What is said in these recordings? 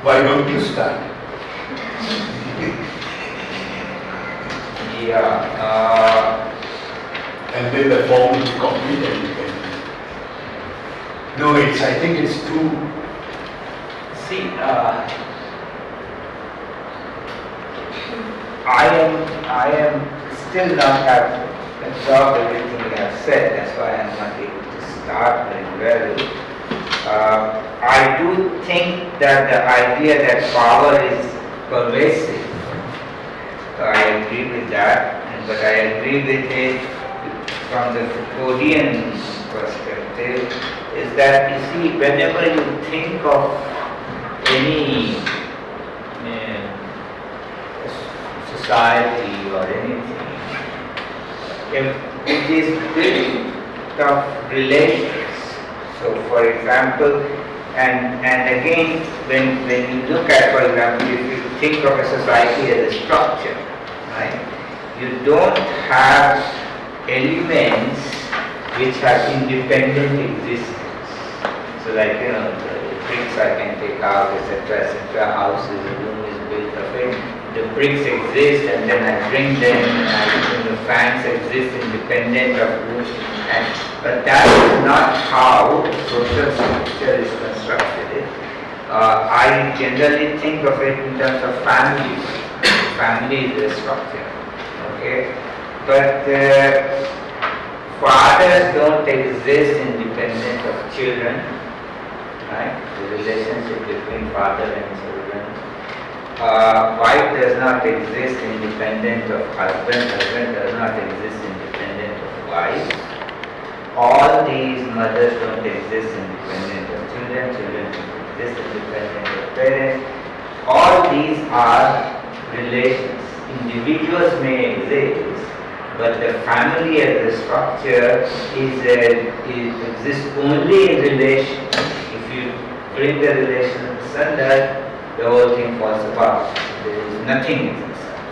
Why don't you start? Yeah. And then the form will be complete and you can. No, I think it's too. See, I am still not have absorbed everything you have said. That's why I'm not able to start very well. I do think that the idea that power is pervasive. I agree with that, but I agree with it from the Foucauldian perspective. Is that you see, whenever you think of any society or anything, it is built of relations. So, for example, and again, when you look at, for example, if you think of a society as a structure, right? You don't have elements which have independent existence. So, like the bricks I can take out, etc., etc. House is a room is built of it. The bricks exist, and then I bring them, and the fans exist independent of rooms. But that is not how social structure is constructed. I generally think of it in terms of family. Family is a structure, okay? But fathers don't exist independent of children, right? The relationship between father and children. Wife does not exist independent of husband. Husband does not exist independent of wife. All these mothers don't exist independent of children. Children don't exist independent of parents. All these are relations. Individuals may exist, but the family as a structure exists only in relation. If you bring the relation asunder, the whole thing falls apart. There is nothing inside.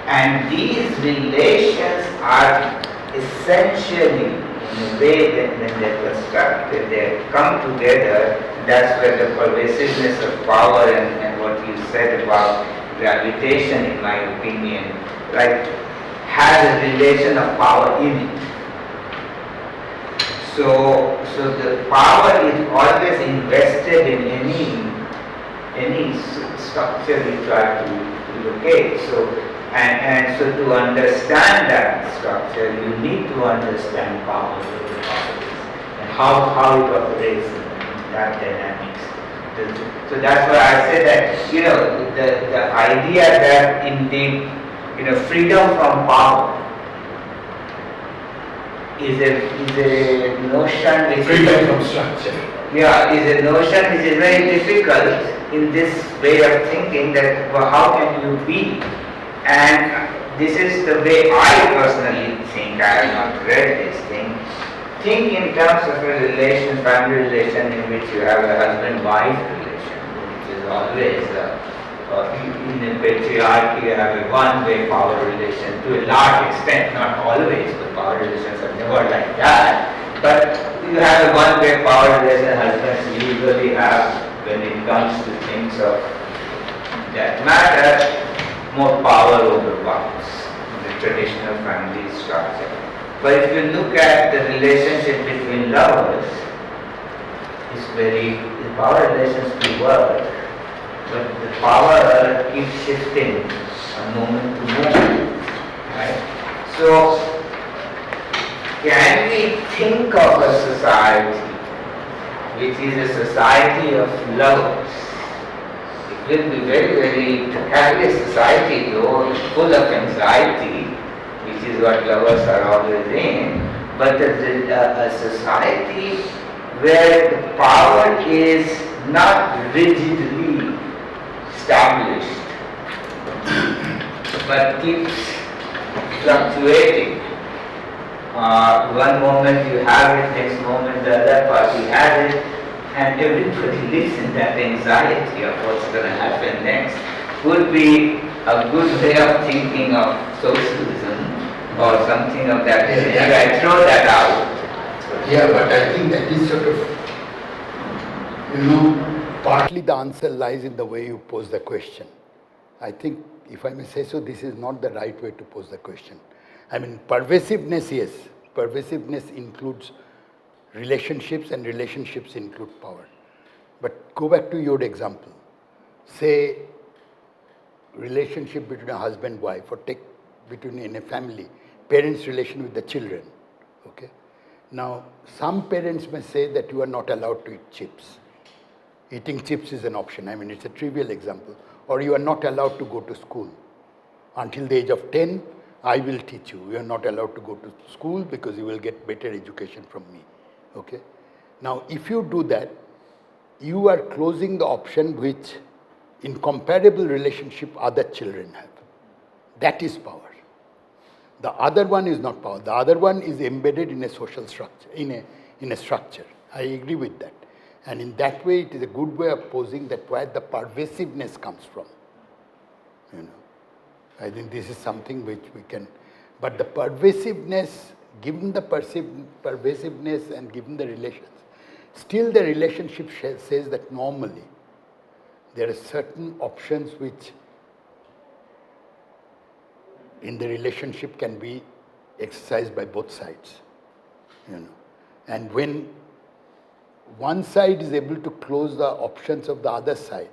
And these relations are essentially, in a way, that when they're constructed, they come together. That's where the pervasiveness of power and what you said about gravitation, in my opinion, right, has a relation of power in it. So the power is always invested in any structure we try to locate. So and so to understand that structure, you need to understand power and how it operates in that dynamics. So that's why I say that the idea that indeed freedom from power is a notion which freedom from structure. Yeah, is a notion which is very difficult in this way of thinking that how can you be? And this is the way I personally think. I have not read this thing. Think in terms of a relation, family relation in which you have a husband-wife relation, which is always in a patriarchy you have a one-way power relation to a large extent, not always, but power relations are never like that. But you have a one-way power relation. Husbands usually have, when it comes to things of that matter, more power over wives in the traditional family structure. But if you look at the relationship between lovers, the power relations do work, but the power keeps shifting moment to moment, right? So, can we think of a society which is a society of lovers? It will be very, very precarious society, though, full of anxiety, which is what lovers are always in, but a society where the power is not rigidly established, but keeps fluctuating. One moment you have it, next moment the other party has it, and everybody lives in that anxiety of what's going to happen next. Would be a good way of thinking of socialism or something of that nature. I throw that out. Yeah, but I think that is sort of, Partly the answer lies in the way you pose the question. I think, if I may say so, this is not the right way to pose the question. I mean, pervasiveness, yes. Pervasiveness includes relationships, and relationships include power. But go back to your example. Say, relationship between a husband-wife, or take between in a family, parents' relation with the children. Okay. Now, some parents may say that you are not allowed to eat chips. Eating chips is an option. I mean, it's a trivial example. Or you are not allowed to go to school. Until the age of 10, I will teach you. You are not allowed to go to school because you will get better education from me. Okay? Now, if you do that, you are closing the option which, in comparable relationship, other children have. That is power. The other one is not power. The other one is embedded in a social structure, in a structure. I agree with that. And in that way, it is a good way of posing that where the pervasiveness comes from. You know, I think this is something which we can, but the pervasiveness, given the pervasiveness and given the relations, still the relationship says that normally there are certain options which in the relationship can be exercised by both sides. You know, and when one side is able to close the options of the other side,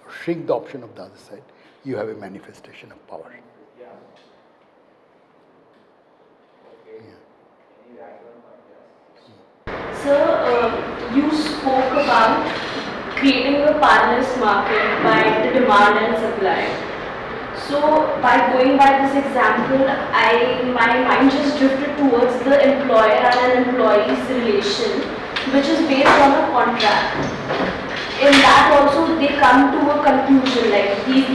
or shrink the option of the other side, you have a manifestation of power. Yeah. Okay. Yeah. So, you spoke about creating a parallel market by the demand and supply. So, by going by this example, my mind just drifted towards the employer and an employee's relation, which is based on a contract. In that also they come to a conclusion like these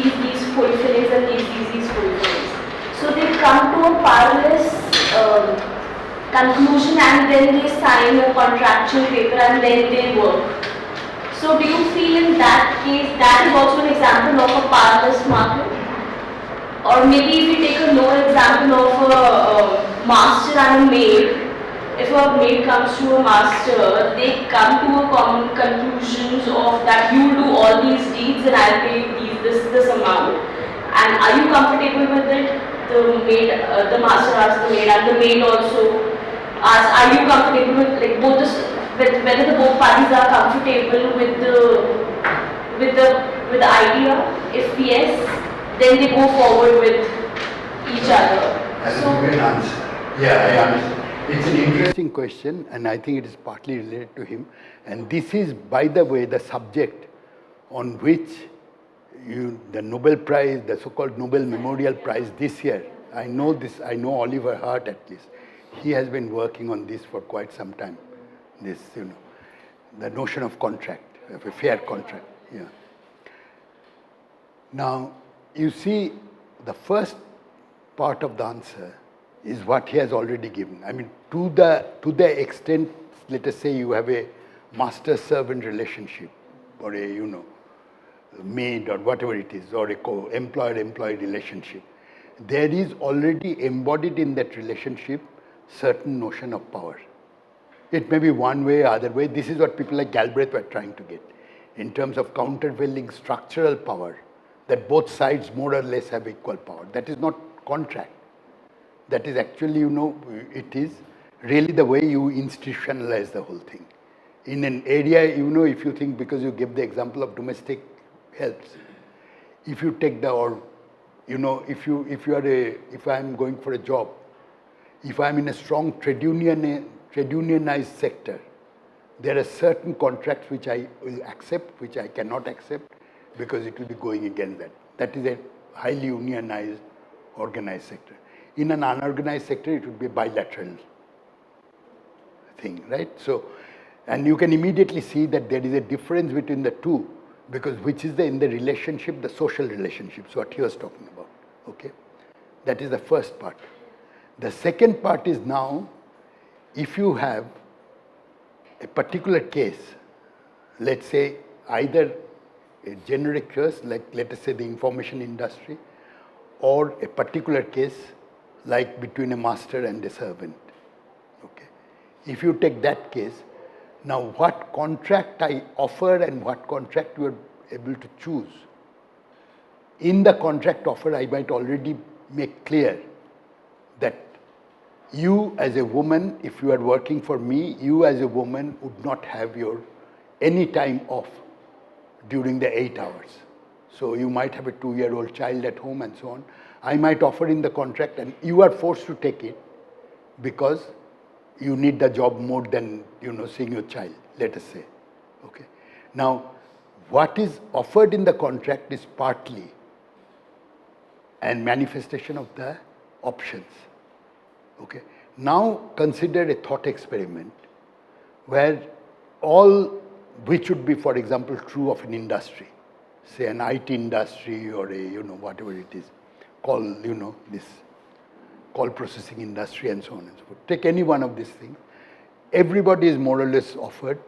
fulfillings and these fulfillings. So they come to a parallel conclusion, and then they sign a contractual paper and then they work. So do you feel in that case that is also an example of a parallel market? Or maybe if you take a lower example of a master and a maid, if a maid comes to a master, they come to a common conclusions of that you do all these deeds and I'll pay this amount. And are you comfortable with it? The maid, the master asks the maid, and the maid also asks, are you comfortable with like both whether the both parties are comfortable with the idea? If yes, then they go forward with each other. That's a good answer. Yeah, I understand. It's an interesting question, and I think it is partly related to him. And this is, by the way, the subject on which the Nobel Prize, the so-called Nobel Memorial Prize this year, I know Oliver Hart at least. He has been working on this for quite some time. This, the notion of contract, of a fair contract. Yeah. Now, you see, the first part of the answer is what he has already given. I mean, to the extent, let us say you have a master-servant relationship, or a, maid or whatever it is, or a employer-employee relationship, there is already embodied in that relationship certain notion of power. It may be one way or other way. This is what people like Galbraith were trying to get in terms of countervailing structural power, that both sides more or less have equal power. That is not contract. That is actually, it is really the way you institutionalize the whole thing. In an area, if you think, because you give the example of domestic helps, if you take if I'm going for a job, if I'm in a strong trade unionized sector, there are certain contracts which I will accept, which I cannot accept, because it will be going against that. That is a highly unionized, organized sector. In an unorganized sector, it would be a bilateral thing, right? So, and you can immediately see that there is a difference between the two, because which is in the relationship, the social relationships, what he was talking about, okay? That is the first part. The second part is now, if you have a particular case, let's say either a generic case, like let us say the information industry, or a particular case like between a master and a servant. Okay. If you take that case, Now, what contract I offer and what contract you are able to choose. In the contract offer, I might already make clear that you as a woman, if you are working for me, you as a woman would not have your any time off during the 8 hours. So you might have a 2-year-old child at home and so on. I might offer in the contract and you are forced to take it because you need the job more than, seeing your child, let us say. Okay. Now, what is offered in the contract is partly and manifestation of the options. Okay. Now consider a thought experiment where all which would be, for example, true of an industry, say an IT industry or a whatever it is, this call processing industry and so on and so forth. Take any one of these things. Everybody is more or less offered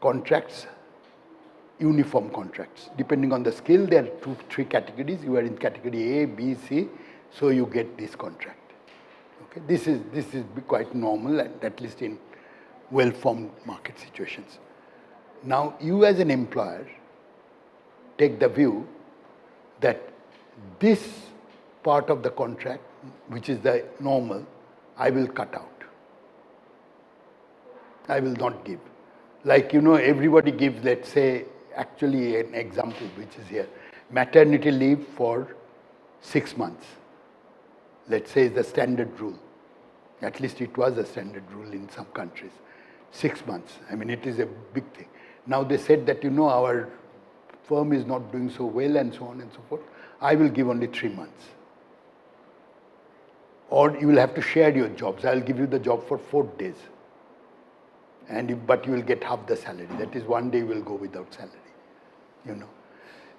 contracts, uniform contracts. Depending on the skill, there are 3 categories. You are in category A, B, C, so you get this contract. Okay, this is quite normal, and at least in well-formed market situations. Now, you as an employer take the view that this part of the contract, which is the normal, I will cut out. I will not give. Like, everybody gives, let's say, actually an example which is here, maternity leave for 6 months. Let's say is the standard rule. At least it was a standard rule in some countries. 6 months. I mean, it is a big thing. Now they said that, our firm is not doing so well and so on and so forth. I will give only 3 months. Or you will have to share your jobs. I will give you the job for 4 days. But you will get half the salary. That is 1 day you will go without salary.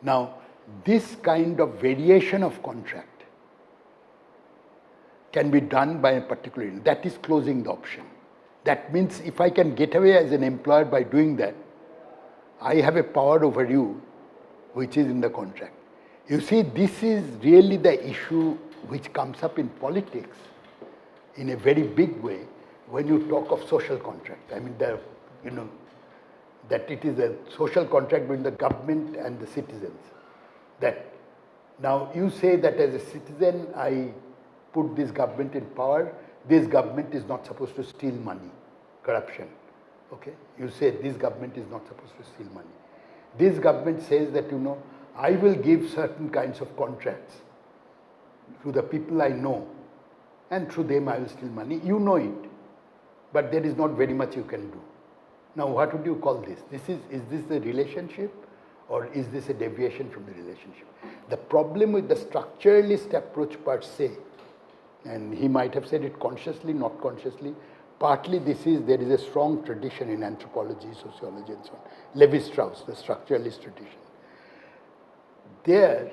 Now, this kind of variation of contract can be done by a particular, that is closing the option. That means if I can get away as an employer by doing that, I have a power over you which is in the contract. You see, this is really the issue which comes up in politics in a very big way when you talk of social contract. I mean, that it is a social contract between the government and the citizens. That now you say that as a citizen, I put this government in power. This government is not supposed to steal money, corruption. Okay? You say this government is not supposed to steal money. This government says that, I will give certain kinds of contracts to the people I know, and through them I will steal money. You know it, but there is not very much you can do. Now, what would you call this? Is this a relationship, or is this a deviation from the relationship? The problem with the structuralist approach per se, and he might have said it consciously, not consciously, partly there is a strong tradition in anthropology, sociology and so on. Levi-Strauss, the structuralist tradition. There,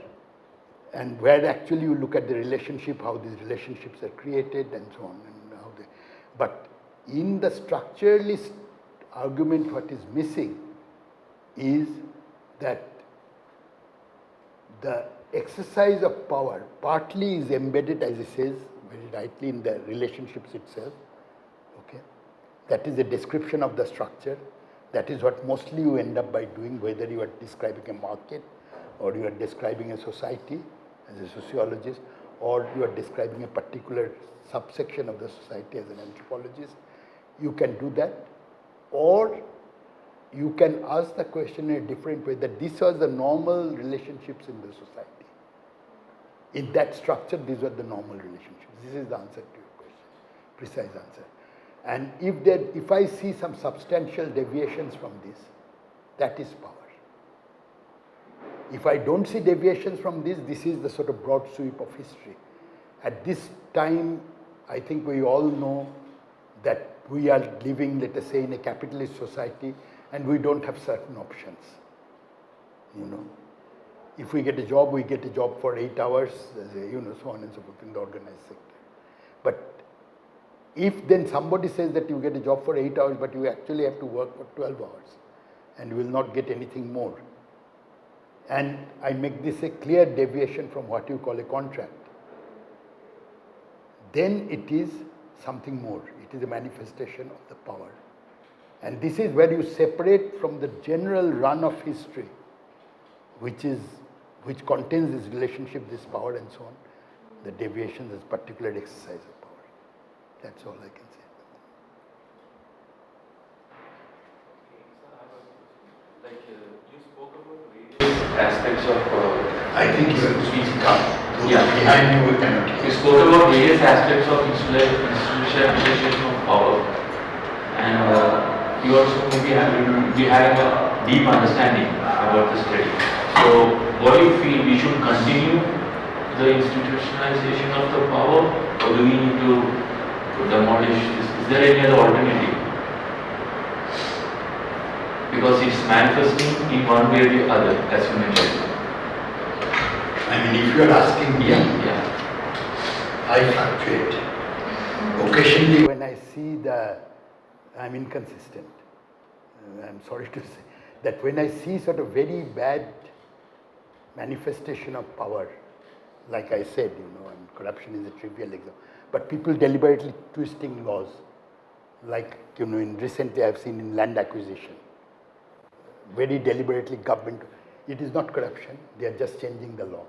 and where actually you look at the relationship, how these relationships are created and so on, and how but in the structuralist argument, what is missing is that the exercise of power partly is embedded, as he says very rightly, in the relationships itself. Okay, that is a description of the structure. That is what mostly you end up by doing, whether you are describing a market, or you are describing a society as a sociologist, or you are describing a particular subsection of the society as an anthropologist. You can do that, or you can ask the question in a different way, that these are the normal relationships in the society. In that structure, these are the normal relationships. This is the answer to your question, precise answer. And if I see some substantial deviations from this, that is power. If I don't see deviations from this is the sort of broad sweep of history. At this time, I think we all know that we are living, let us say, in a capitalist society, and we don't have certain options. If we get a job, we get a job for 8 hours, so on and so forth in the organized sector. But if then somebody says that you get a job for 8 hours, but you actually have to work for 12 hours, and you will not get anything more, and I make this a clear deviation from what you call a contract, then it is something more. It is a manifestation of the power And this is where you separate from the general run of history, which contains this relationship, this power and so on, the deviations as particular exercise of power. That's all I can say. Like you spoke about various aspects of. I think you have to speak up. Yeah. Behind you, we cannot hear. You spoke about various aspects of institutionalization of power, and you also maybe having a deep understanding about the study. So, what do you feel we should continue the institutionalization of the power, or do we need to demolish this? Is there any other alternative? Because it's manifesting in one way or the other, as you mentioned. I mean, if you are asking me, Yeah. I fluctuate. Occasionally, when I see I'm inconsistent. I'm sorry to say that when I see sort of very bad manifestation of power, like I said, and corruption is a trivial example, but people deliberately twisting laws, like, recently I've seen in land acquisition, very deliberately government, it is not corruption, they are just changing the law.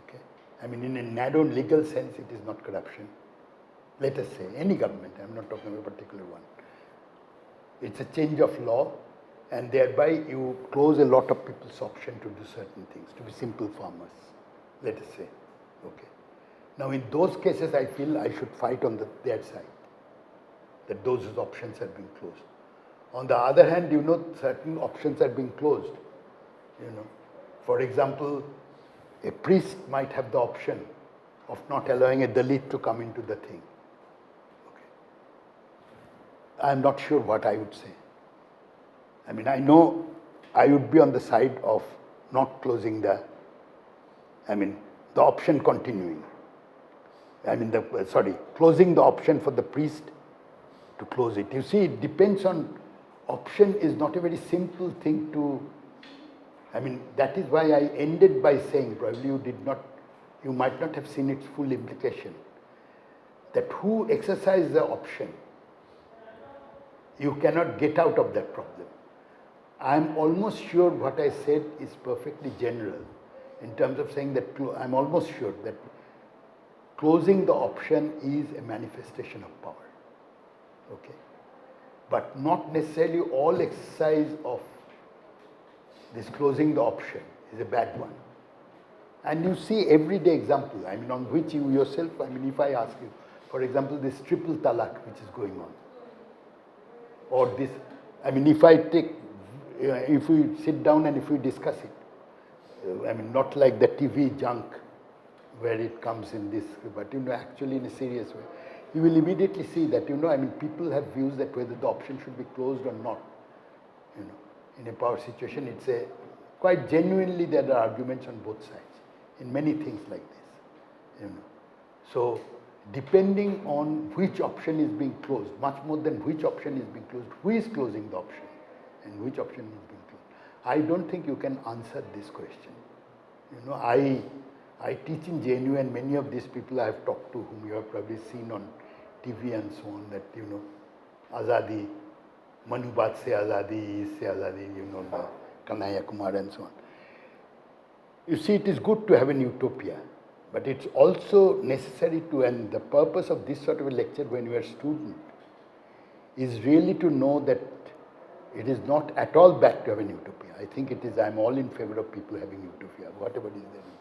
Okay? I mean, in a narrow legal sense, it is not corruption. Let us say, any government, I'm not talking about a particular one. It's a change of law, and thereby you close a lot of people's option to do certain things, to be simple farmers, let us say. Okay. Now, in those cases, I feel I should fight on their side, that those options have been closed. On the other hand, certain options are being closed. For example, a priest might have the option of not allowing a Dalit to come into the thing. Okay. I'm not sure what I would say. I mean, I know I would be on the side of not closing the option continuing. Closing the option for the priest to close it. You see, it depends on, option is not a very simple thing to, that is why I ended by saying, probably you might not have seen its full implication, that who exercises the option, you cannot get out of that problem. I'm almost sure what I said is perfectly general in terms of saying that I'm almost sure that closing the option is a manifestation of power. Okay? But not necessarily all exercise of this closing the option is a bad one. And you see everyday example, on which you yourself, if I ask you, for example, this triple talaq which is going on, or this, if we sit down and if we discuss it, not like the TV junk where it comes in this, but actually in a serious way, you will immediately see that, people have views that whether the option should be closed or not. In a power situation, it's quite genuinely there are arguments on both sides in many things like this. So, depending on which option is being closed, much more than which option is being closed, who is closing the option and which option is being closed. I don't think you can answer this question. I teach in JNU, and many of these people I have talked to, whom you have probably seen on TV and so on, that, Azadi, Manu Baat se Azadi, is se Azadi, the Kanhaiya Kumar and so on. You see, it is good to have an utopia, but it's also necessary to, and the purpose of this sort of a lecture when you are a student is really to know that it is not at all bad to have an utopia. I think it is, I'm all in favor of people having utopia, whatever is their utopia.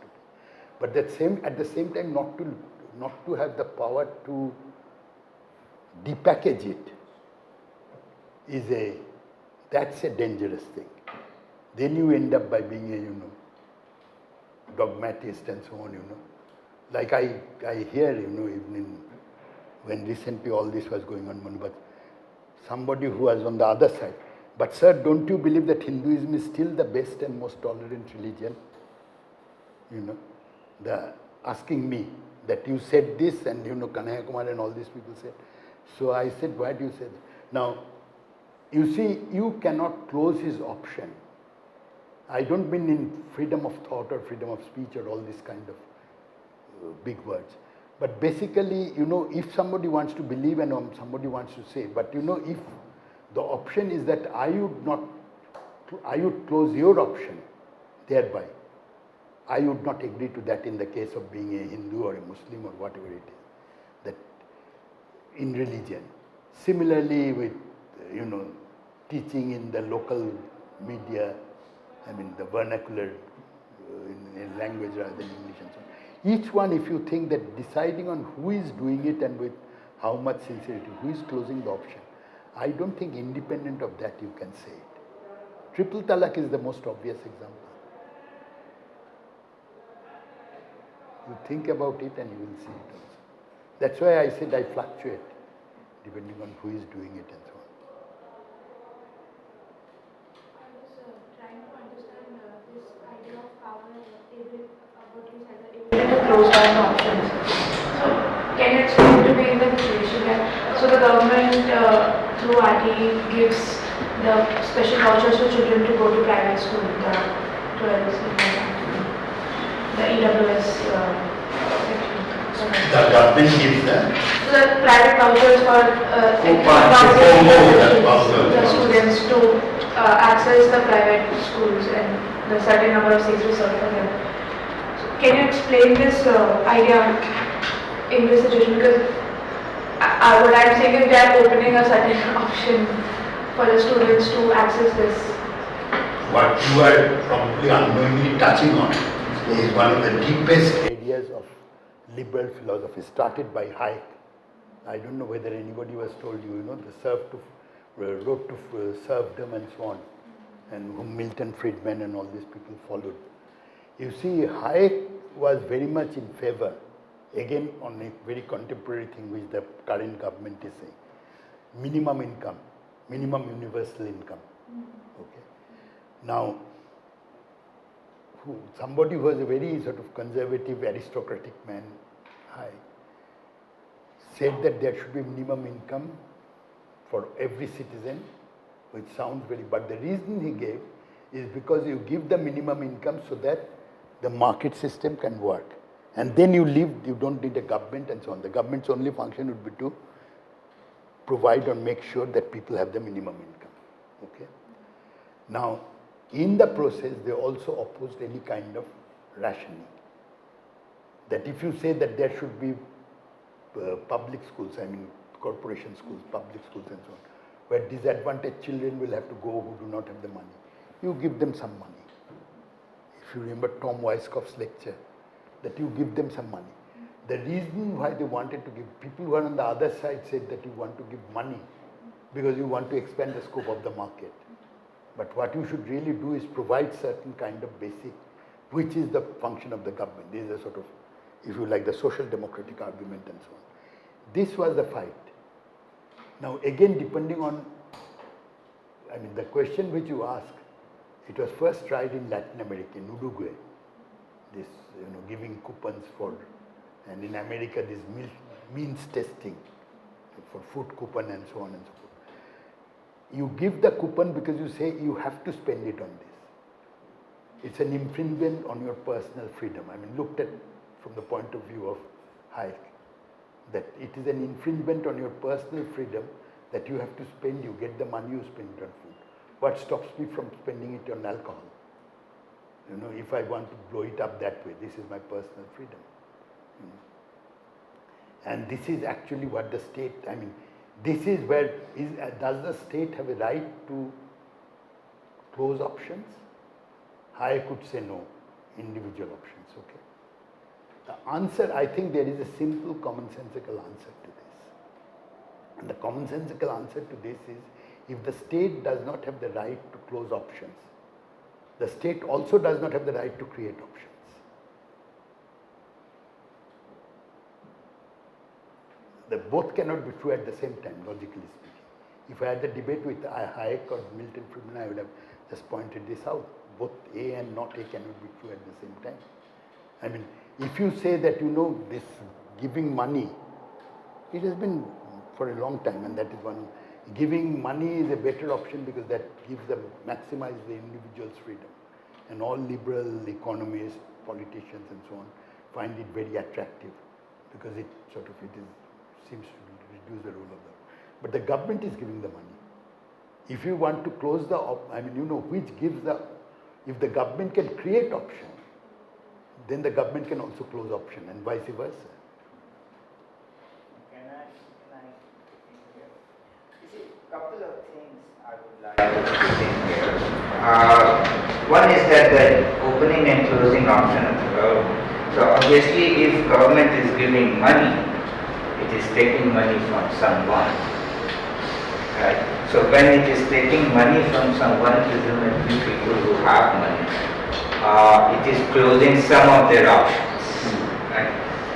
But at the same time, not to have the power to depackage it that's a dangerous thing. Then you end up by being a, dogmatist and so on, Like I hear, even when recently all this was going on, but somebody who was on the other side. But sir, don't you believe that Hinduism is still the best and most tolerant religion? Asking me that you said this, and Kanhaiya Kumar and all these people said. So I said, why do you say that? Now, you see, you cannot close his option. I don't mean in freedom of thought or freedom of speech or all this kind of big words. But basically, if somebody wants to believe and somebody wants to say, but if The option is that I would close your option, thereby. I would not agree to that in the case of being a Hindu or a Muslim or whatever it is, that in religion. Similarly with, teaching in the local media, the vernacular in language rather than English and so on. Each one, if you think that deciding on who is doing it and with how much sincerity, who is closing the option, I don't think independent of that you can say it. Triple talaq is the most obvious example. You think about it and you will see it also. That's why I said I fluctuate depending on who is doing it and so on. I was trying to understand this idea of power, what you said, the ability to close down options. So, can you explain to me the situation that, so the government through RT gives the special vouchers for children to go to private school, the 12th, the EWS section. The government gives them. So the private vouchers for the students to access the private schools and the certain number of seats reserved for them. So can you explain this idea in this situation? Because what I'm saying is they are opening a certain option for the students to access this. What you are probably unknowingly touching on is one of the deepest areas of liberal philosophy, started by Hayek. I don't know whether anybody was told you, the road to serfdom and so on, and whom Milton Friedman and all these people followed. You see, Hayek was very much in favor, again on a very contemporary thing which the current government is saying, minimum income, minimum universal income. Okay. Now, somebody who was a very sort of conservative, aristocratic man, said that there should be minimum income for every citizen, which sounds very, but the reason he gave is because you give the minimum income so that the market system can work. And then you don't need a government and so on. The government's only function would be to provide or make sure that people have the minimum income. Okay. Now, in the process, they also opposed any kind of rationing. That if you say that there should be public schools, corporation schools, public schools and so on, where disadvantaged children will have to go who do not have the money, you give them some money. If you remember Tom Weisskopf's lecture, that you give them some money. The reason why they wanted to give, people who are on the other side said that you want to give money because you want to expand the scope of the market. But what you should really do is provide certain kind of basic, which is the function of the government. This is a sort of, if you like, the social democratic argument and so on. This was the fight. Now again, depending on, the question which you ask, it was first tried in Latin America, in Uruguay. This, giving coupons for, and in America this means testing for food coupon and so on and so forth. You give the coupon because you say you have to spend it on this. It's an infringement on your personal freedom. Looked at from the point of view of Hayek, that it is an infringement on your personal freedom that you have to spend, you get the money, you spend it on food. What stops me from spending it on alcohol? If I want to blow it up that way, this is my personal freedom. And this is actually what the state, this is where, does the state have a right to close options? I could say no, individual options, okay. The answer, I think there is a simple commonsensical answer to this. And the commonsensical answer to this is, if the state does not have the right to close options, the state also does not have the right to create options. The both cannot be true at the same time, logically speaking. If I had a debate with Hayek or Milton Friedman, I would have just pointed this out. Both A and not A cannot be true at the same time. If you say that, this giving money, it has been for a long time, and that is one. Giving money is a better option because that maximizes the individual's freedom. And all liberal economists, politicians and so on find it very attractive because it seems to reduce the role of the. But the government is giving the money. If you want to close the, which gives the, if the government can create option, then the government can also close option and vice versa. Can I you see, couple of things I would like to put in here. One is that the opening and closing option of the government. So obviously if government is giving money, it is taking money from someone. Right? So when it is taking money from someone, presumably people who have money, it is closing some of their options, right?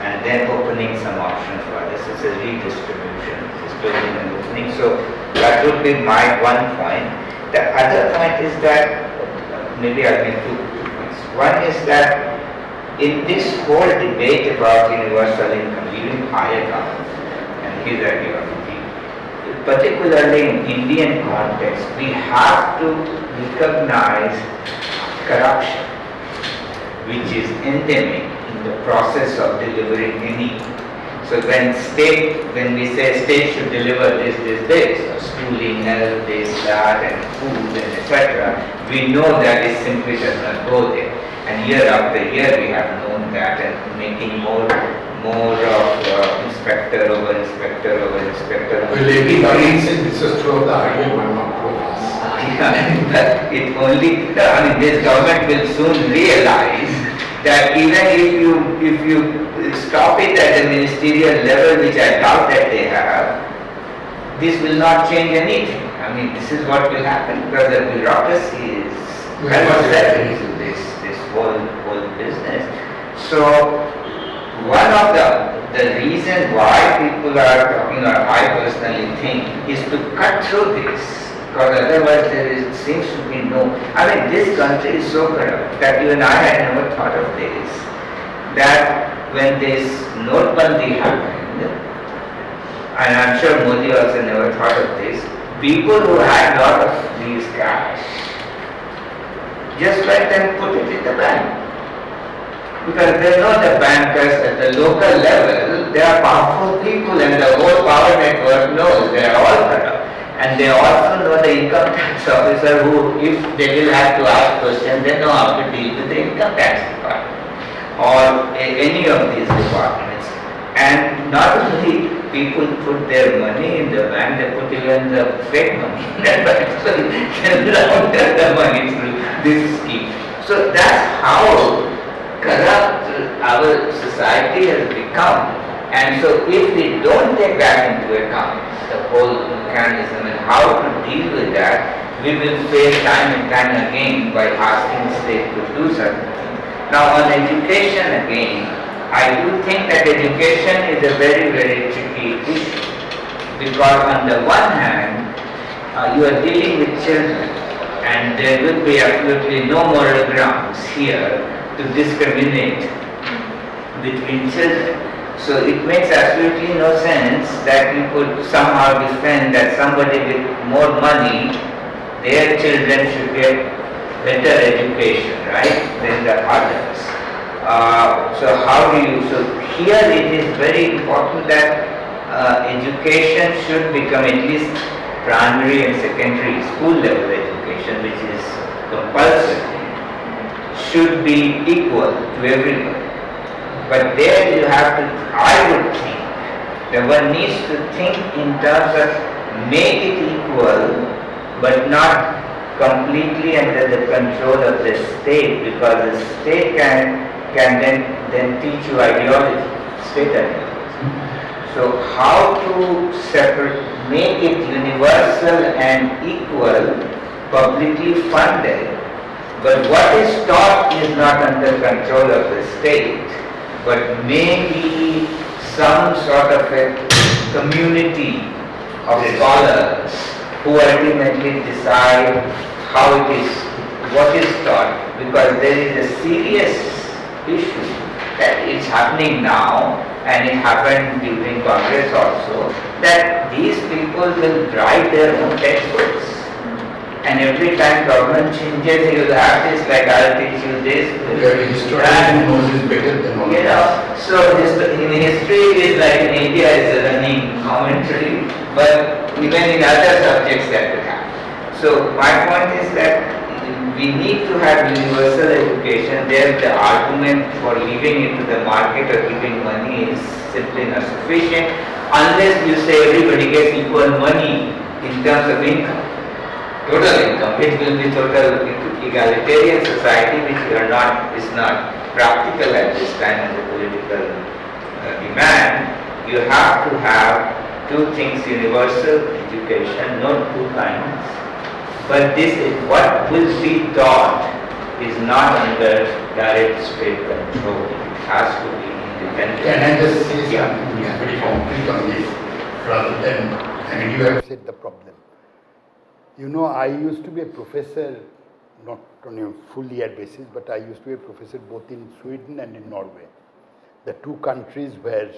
And then opening some options for this. It's a redistribution. It is closing and opening. So that would be my one point. The other point is that, maybe I'll make two points. One is that in this whole debate about universal income, even higher government and his ideology, particularly in Indian context, we have to recognize corruption, which is endemic in the process of delivering any. So when we say state should deliver this, schooling, health, this, that, and food, and etc., we know that it simply does not go there. And year after year we have known that, and making more of inspector over inspector over inspector. Well, maybe this is true of the ideal one, not true of us. But it only, this government will soon realize that even if you stop it at the ministerial level, which I doubt that they have, this will not change anything. This is what will happen, because the bureaucracy is well-settled to this whole business. So one of the reasons why people are talking, or I personally think, is to cut through this, because otherwise seems to be no. This country is so corrupt that even I had never thought of this. That when this notebandi happened, and I'm sure Modi also never thought of this, people who had a lot of these cash, just let them put it in the bank. Because they know the bankers at the local level, they are powerful people, and the whole power network knows they are all corrupt. And they also know the income tax officer who, if they will have to ask questions, they know how to deal with the income tax department or any of these departments. And not only people put their money in the bank, they put even the fake money in the bank. So they launder the money through this scheme. So that's how corrupt our society has become. And so if we don't take that into account, the whole mechanism and how to deal with that, we will fail time and time again by asking the state to do something. Now on education again, I do think that education is a very, very tricky issue, because on the one hand, you are dealing with children, and there will be absolutely no moral grounds here to discriminate between children. So it makes absolutely no sense that you could somehow defend that somebody with more money, their children should get better education, right, than the others. So here it is very important that education should become at least primary and secondary school level education, which is compulsory, should be equal to everybody. But there you have to, I would think, that one needs to think in terms of make it equal, but not completely under the control of the state, because the state can then teach you ideology, state ideology. So how to make it universal and equal, publicly funded, but what is taught is not under control of the state, but maybe some sort of a community of scholars who ultimately decide how it is, what is taught, because there is a serious issue that is happening now, and it happened during Congress also, that these people will write their own textbooks. And every time government changes, you will have this, like I'll teach you this. The historian knows it better than all of us. So in history it is like in India is a running commentary, but even in other subjects that will happen. So my point is that we need to have universal education. There the argument for leaving it to the market or giving money is simply not sufficient unless you say everybody gets equal money in terms of income, total income, which will be total egalitarian society, which is not practical at this time as a political demand. You have to have two things: universal education, not two kinds. But this is what will be taught is not under direct state control. It has to be independent. Can I just say something very concrete on this rather than, you have said the problem. You know, I used to be a professor, not on a full year basis, but I used to be a professor both in Sweden and in Norway. The two countries where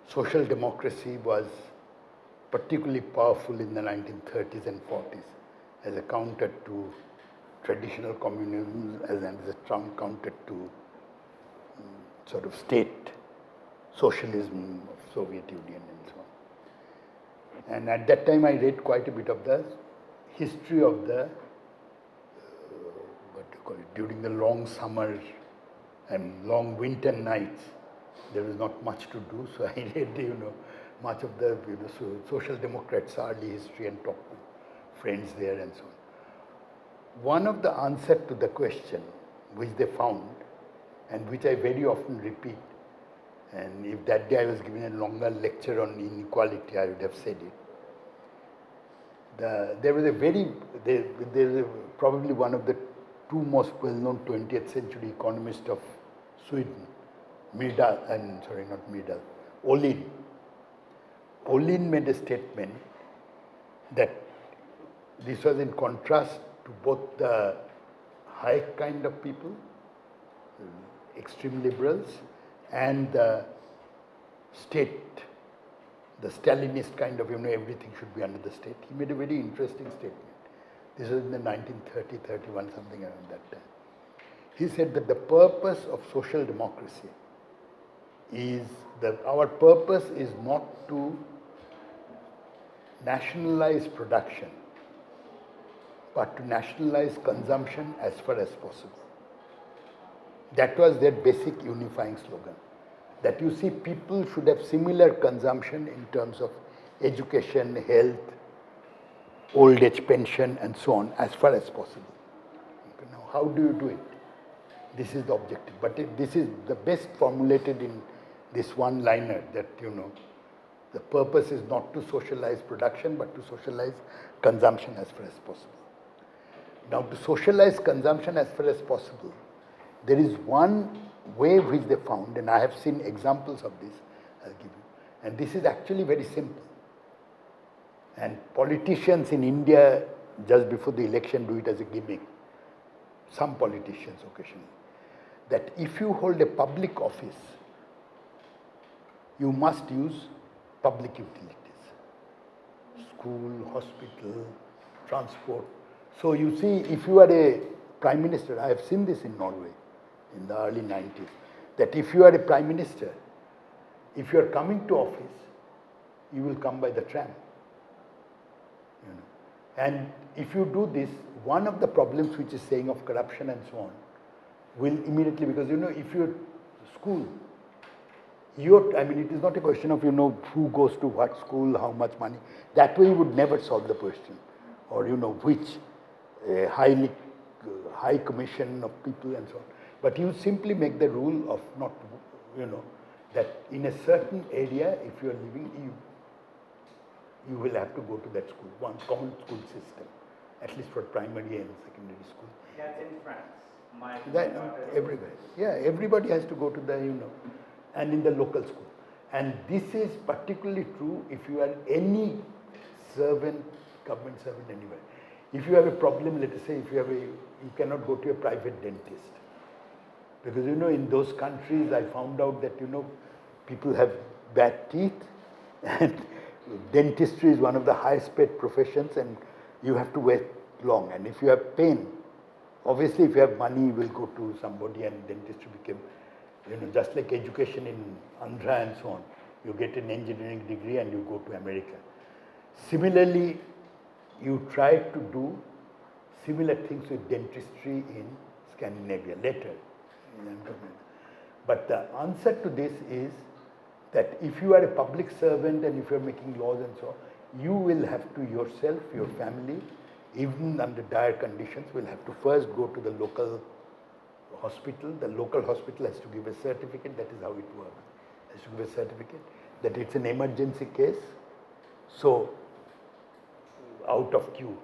social democracy was particularly powerful in the 1930s and 40s as a counter to traditional communism, as a counter to sort of state socialism of Soviet Union and so on. And at that time I read quite a bit of the history of the, during the long summer and long winter nights, there was not much to do, so I read, much of the social democrats' early history and talked to friends there and so on. One of the answers to the question which they found and which I very often repeat, and if that day I was giving a longer lecture on inequality, I would have said it. There is probably one of the two most well-known 20th century economists of Sweden, Olin. Olin made a statement that this was in contrast to both the Hayek kind of people, extreme liberals, and the state, the Stalinist kind of, everything should be under the state. He made a very interesting statement. This was in the 1930, 31, something around that time. He said that the purpose of social democracy is that our purpose is not to nationalize production, but to nationalize consumption as far as possible. That was their basic unifying slogan. That you see, people should have similar consumption in terms of education, health, old age pension, and so on, as far as possible. Okay, now, how do you do it? This is the objective. But this is the best formulated in this one-liner that, the purpose is not to socialize production, but to socialize consumption as far as possible. Now, to socialize consumption as far as possible, there is one way which they found, and I have seen examples of this, I'll give you. And this is actually very simple. And politicians in India, just before the election, do it as a gimmick. Some politicians occasionally. That if you hold a public office, you must use public utilities. School, hospital, transport. So you see, if you are a prime minister, I have seen this in Norway in the early 90s, that if you are a prime minister, if you are coming to office, you will come by the tram. And if you do this, one of the problems which is saying of corruption and so on, will immediately, because if you're school, it is not a question of, who goes to what school, how much money. That way you would never solve the question. Or, which high commission of people and so on. But you simply make the rule of not, that in a certain area, if you are living, you will have to go to that school, one common school system, at least for primary and secondary school. That's in France. Everywhere. Yeah, everybody has to go to the, and in the local school. And this is particularly true if you are any servant, government servant anywhere. If you have a problem, let us say, you cannot go to a private dentist. Because, in those countries, I found out that, people have bad teeth, and dentistry is one of the highest paid professions, and you have to wait long. And if you have pain, obviously, if you have money, you will go to somebody, and dentistry became, just like education in Andhra and so on. You get an engineering degree and you go to America. Similarly, you try to do similar things with dentistry in Scandinavia later. But the answer to this is that if you are a public servant and if you are making laws and so on, you will have to yourself, your family, even under dire conditions, will have to first go to the local hospital. The local hospital has to give a certificate. That is how it works. Has to give a certificate that it's an emergency case. So, out of queue,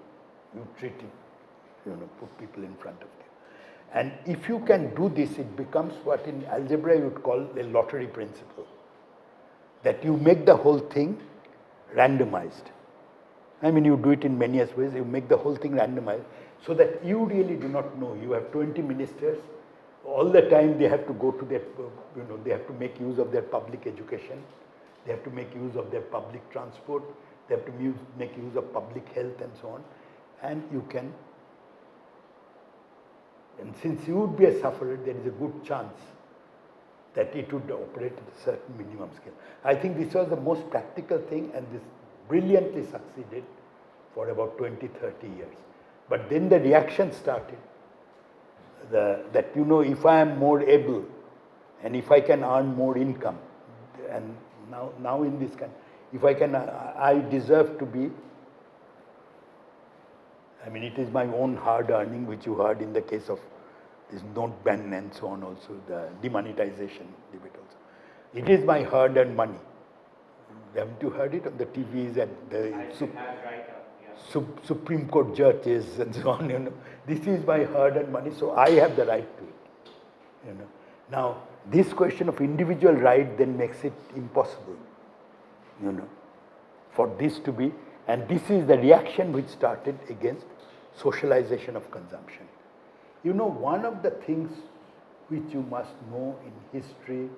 you treat it, put people in front of you. And if you can do this, it becomes what in algebra you would call a lottery principle. That you make the whole thing randomized. I mean, you do it in many ways. You make the whole thing randomized so that you really do not know. You have 20 ministers. All the time they have to go to their, they have to make use of their public education. They have to make use of their public transport. They have to make use of public health and so on. And you can, and since you would be a sufferer, there is a good chance that it would operate at a certain minimum scale. I think this was the most practical thing, and this brilliantly succeeded for about 20, 30 years. But then the reaction started that, if I am more able and if I can earn more income, and now in this kind, if I can, I deserve to be, it is my own hard earning, which you heard in the case of this note ban and so on also, the demonetization debate also. It is my hard-earned money. Haven't you heard it on the TVs and the Supreme Court judges and so on? This is my hard-earned money, so I have the right to it. Now, this question of individual right then makes it impossible, for this to be, and this is the reaction which started against socialization of consumption. One of the things which you must know in history,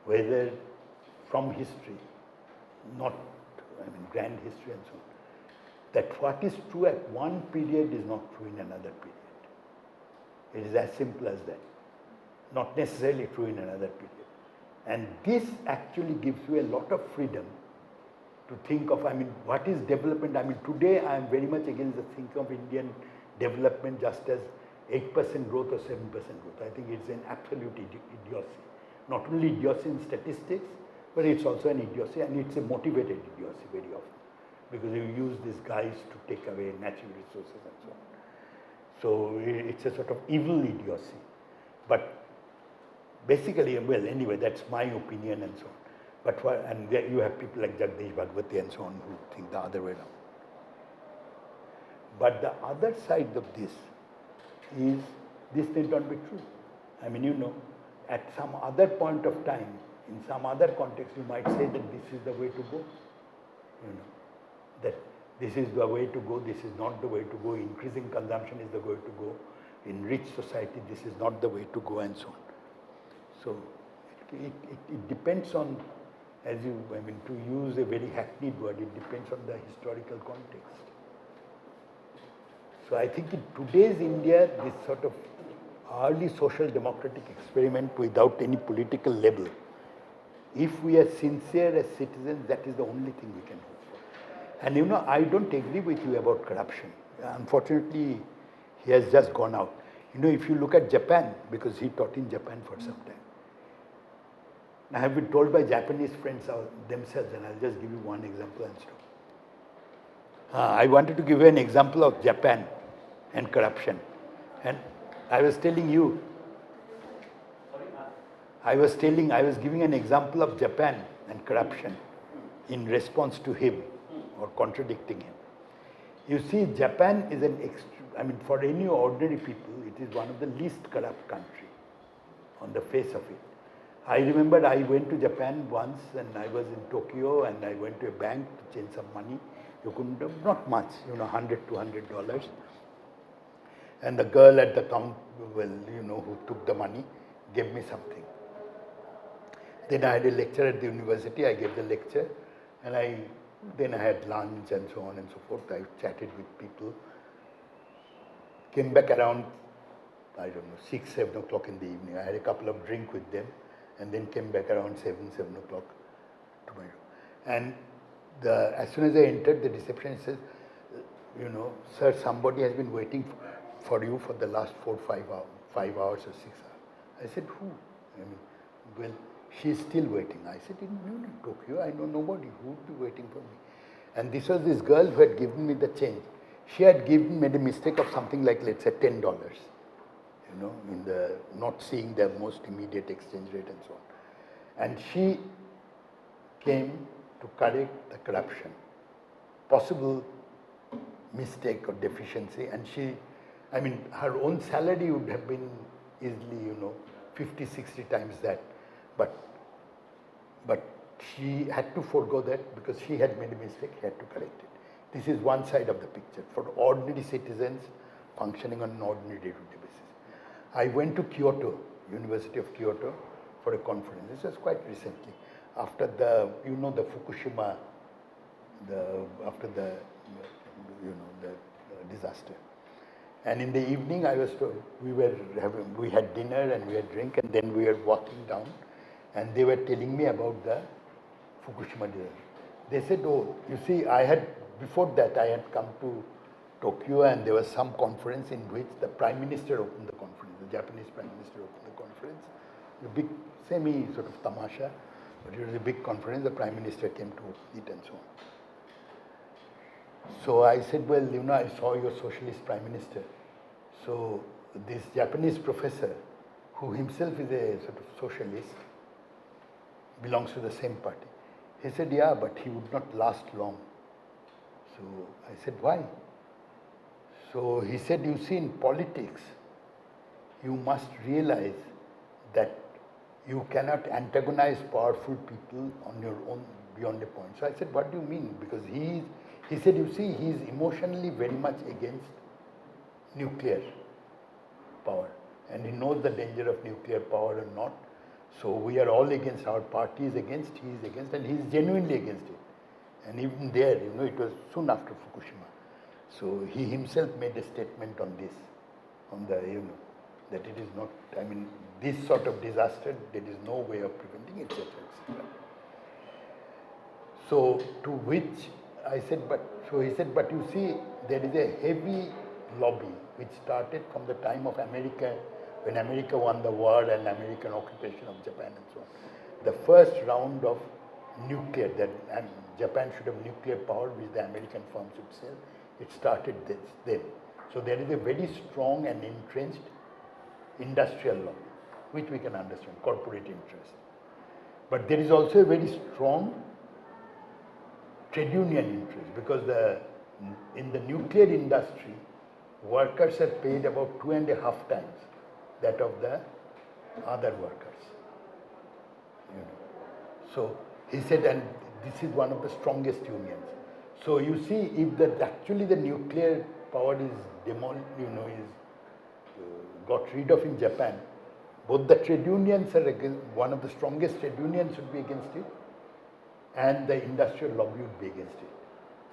whether from history, not, grand history and so on, that what is true at one period is not true in another period. It is as simple as that. Not necessarily true in another period. And this actually gives you a lot of freedom to think of, what is development? Today I am very much against the thinking of Indian development just as 8% growth or 7% growth. I think it's an absolute idiocy. Not only idiocy in statistics, but it's also an idiocy, and it's a motivated idiocy very often, because you use these guys to take away natural resources and so on. So it's a sort of evil idiocy. But basically, well, anyway, that's my opinion and so on. But and there you have people like Jagdish Bhagwati and so on who think the other way around. But the other side of this is this need not be true. At some other point of time, in some other context, you might say that this is the way to go. That this is the way to go, this is not the way to go, increasing consumption is the way to go, in rich society this is not the way to go, and so on. So it depends on, as you, to use a very hackneyed word, it depends on the historical context. So I think in today's India, this sort of early social democratic experiment without any political label, if we are sincere as citizens, that is the only thing we can hope for. And I don't agree with you about corruption. Unfortunately, he has just gone out. If you look at Japan, because he taught in Japan for some time, I have been told by Japanese friends themselves, and I'll just give you one example and stop. I wanted to give you an example of Japan and corruption. And I was telling you, I was giving an example of Japan and corruption in response to him or contradicting him. You see, Japan is for any ordinary people, it is one of the least corrupt country on the face of it. I remember I went to Japan once and I was in Tokyo and I went to a bank to change some money. You couldn't have, not much, $100, $200. And the girl at the counter, who took the money, gave me something. Then I had a lecture at the university, I gave the lecture, and then I had lunch and so on and so forth. I chatted with people, came back around, 6, 7 o'clock in the evening. I had a couple of drinks with them, and then came back around 7 o'clock to my room. And as soon as I entered the reception, it says, sir, somebody has been waiting for you for the last 5 hours or 6 hours. I said, who? I mean, well, she's still waiting. I said, in Tokyo, I know nobody. Who would be waiting for me? And this was this girl who had given me the change. She had made a mistake of something like, let's say, $10, in the not seeing the most immediate exchange rate and so on. And she came to correct the corruption, possible mistake or deficiency, and her own salary would have been easily, 50, 60 times that, but she had to forego that because she had made a mistake, she had to correct it. This is one side of the picture for ordinary citizens functioning on an ordinary day-to-day basis. I went to Kyoto, University of Kyoto, for a conference. This was quite recently, after the, the Fukushima, after the disaster. And in the evening, I was told, we had dinner and we had drink, and then we were walking down, and they were telling me about the Fukushima disaster. They said, oh, you see, before that, I had come to Tokyo, and there was some conference in which the Prime Minister opened the conference, the Japanese Prime Minister opened the conference, a big, semi sort of tamasha, but it was a big conference, the Prime Minister came to it and so on. So I said, well, I saw your socialist Prime Minister. So this Japanese professor, who himself is a sort of socialist, belongs to the same party. He said, yeah, but he would not last long. So I said, why? So he said, you see, in politics, you must realize that you cannot antagonize powerful people on your own beyond a point. So I said, what do you mean? Because he said, you see, he is emotionally very much against nuclear power. And he knows the danger of nuclear power or not. So we are all against, our party is against, he is against, and he is genuinely against it. And even there, it was soon after Fukushima. So he himself made a statement on this, on the, that it is not, this sort of disaster, there is no way of preventing, etc., etc. So to which I said, so he said, but you see, there is a heavy lobby which started from the time of America, when America won the war and American occupation of Japan and so on. The first round of nuclear, that Japan should have nuclear power, which the American firms would sell, it started then. So there is a very strong and entrenched industrial lobby, which we can understand, corporate interest. But there is also a very strong trade union interest, because in the nuclear industry, workers are paid about 2.5 times that of the other workers. So he said, and this is one of the strongest unions. So you see, if actually the nuclear power is got rid of in Japan, both the trade unions are against, one of the strongest trade unions would be against it, and the industrial lobby would be against it.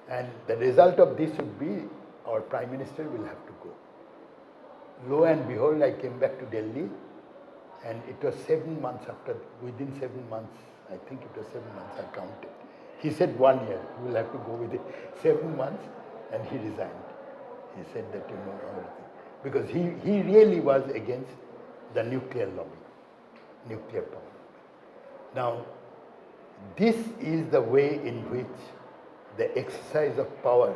And the result of this would be our Prime Minister will have to go. Lo and behold, I came back to Delhi, and it was 7 months after, within 7 months, I think it was 7 months, I counted. He said 1 year, you will have to go with it. 7 months, and he resigned. He said that, everything. Because he really was against the nuclear lobby, nuclear power. Now, this is the way in which the exercise of power,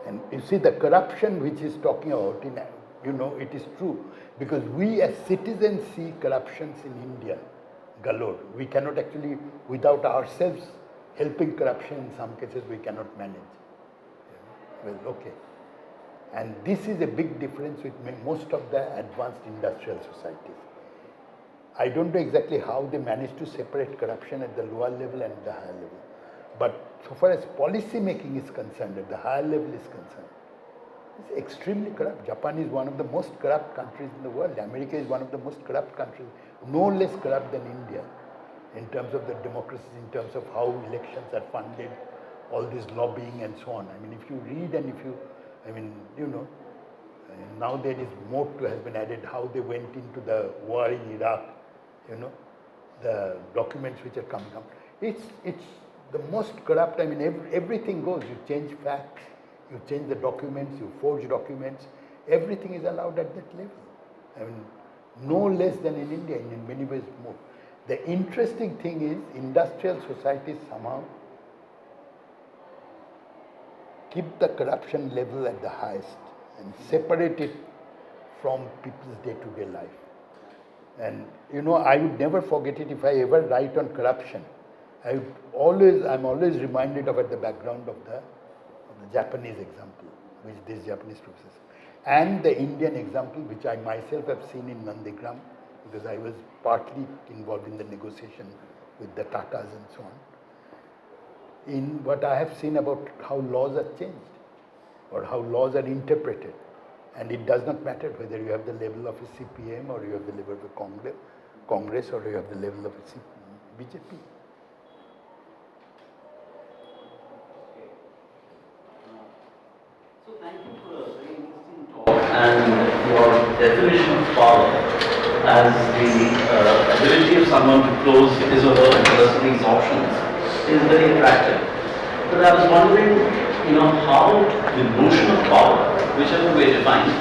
and you see the corruption which he's talking about, it is true, because we as citizens see corruptions in India galore. We cannot actually, without ourselves helping corruption in some cases, we cannot manage. Well, okay. And this is a big difference with most of the advanced industrial societies. I don't know exactly how they manage to separate corruption at the lower level and the higher level. But so far as policy making is concerned, at the higher level is concerned, it's extremely corrupt. Japan is one of the most corrupt countries in the world. America is one of the most corrupt countries, no less corrupt than India, in terms of the democracy, in terms of how elections are funded, all this lobbying and so on. If you read and if you, now there is more has been added, how they went into the war in Iraq, the documents which are coming up. It's the most corrupt, everything goes. You change facts, you change the documents, you forge documents, Everything is allowed at that level. I mean, no less than in India, and in many ways more. The interesting thing is industrial societies somehow keep the corruption level at the highest and separate it from people's day-to-day life. And I would never forget it if I ever write on corruption. I'm always reminded of at the background of the Japanese example, which this Japanese professor, and the Indian example, which I myself have seen in Nandigram, because I was partly involved in the negotiation with the Tatas and so on. In what I have seen about how laws are changed or how laws are interpreted, and it does not matter whether you have the level of a CPM or you have the level of a Congress or you have the level of a BJP. So thank you for a very interesting talk and your definition of power as the ability of someone to close his or her adversary's options is very attractive. But I was wondering, how the notion of power, whichever way defined,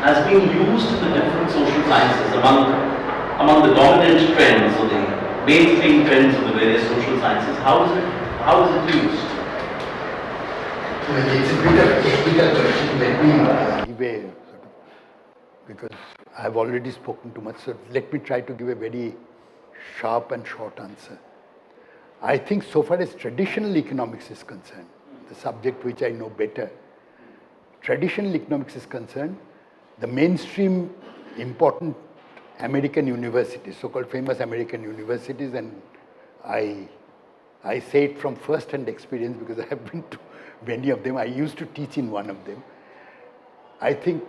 has been used in the different social sciences among the dominant trends or the mainstream trends of the various social sciences. How is it used? Well, it's a bit of a technical question. Let me Give a because I have already spoken too much, so let me try to give a very sharp and short answer. I think so far as traditional economics is concerned, the subject which I know better, traditional economics is concerned, the mainstream important American universities, so-called famous American universities, and I say it from first-hand experience because I have been to many of them. I used to teach in one of them. I think